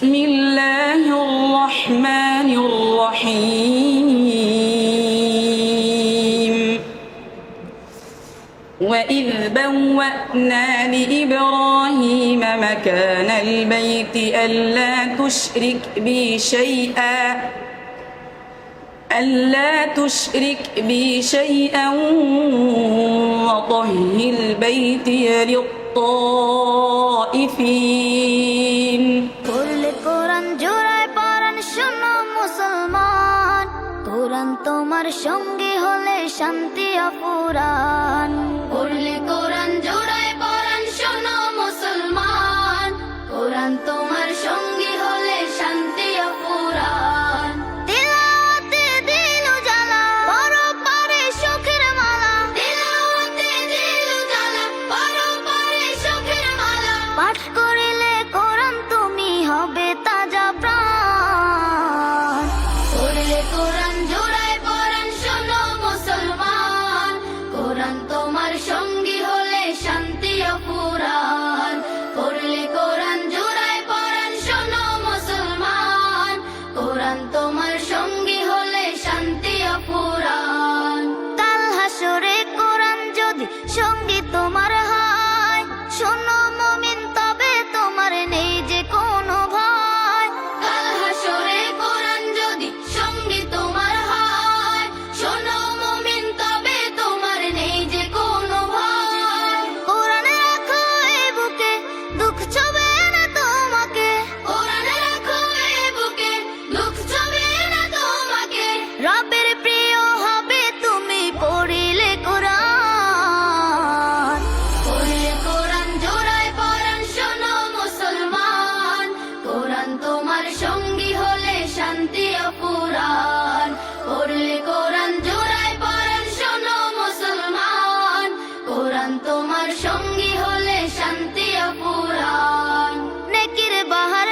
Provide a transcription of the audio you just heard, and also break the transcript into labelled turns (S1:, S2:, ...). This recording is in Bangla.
S1: বিসমিল্লাহির রহমানির রহিম وإذ بوأنا لإبراهيم مكان البيت ألا تشرك بي شيئا وطهر بيتي للطائفين
S2: পড়লে কোরআন জোড়ায় পরাণ শোনো মুসলমান, কোরআন তোমার সঙ্গী হলে শান্তি অপুরাণ। পড়লে কোরআন জোড়ায় পরাণ শোনো মুসলমান, কোরআন তোমার সঙ্গী হলে শান্তি অপুরাণ। তিলাওয়াতে দিল জ্বালা, পরপারে সুখের মালা। তিলাওয়াতে দিল জ্বালা, পরপারে সুখের মালা। পাঠ করিলে কোরআন তুমি হবে তাজা প্রাণ। পড়লে কোরআন জোড়ায় পরাণ শোনো মুসলমান, কোরআন তোমার সঙ্গী হলে শান্তি অপুরাণ। পড়লে কোরআন জোড়ায় পরাণ শোনো মুসলমান, কোরআন তোমার সঙ্গী হলে শান্তি অপুরাণ। কাল হাসরে কোরআন যদি সঙ্গী তোমার হয়, শোনো মুমিন তবে তোমার নেই যে কোনো ভয়। কাল হাসরে কোরআন যদি সঙ্গী তোমার হয়, শোনো মুমিন তবে তোমার নেই যে কোনো ভয়। কোরআন রাখো এই বুকে, দুঃখ ছবে না তোমাকে। কোরআন রাখো এই বুকে, দুঃখ ছবে না তোমাকে। রবের প্রিয় হবে তুমি পড়িলে কোরআন। পড়লে কোরআন জোড়ায় পরাণ শোনো মুসলমান, কোরআন তোমার সঙ্গী হলে শান্তি অপুরাণ। পড়লে কোরআন জোড়ায় পরাণ শোনো মুসলমান, কোরআন তোমার সঙ্গী হলে শান্তি অপুরাণ। নেকির বাহার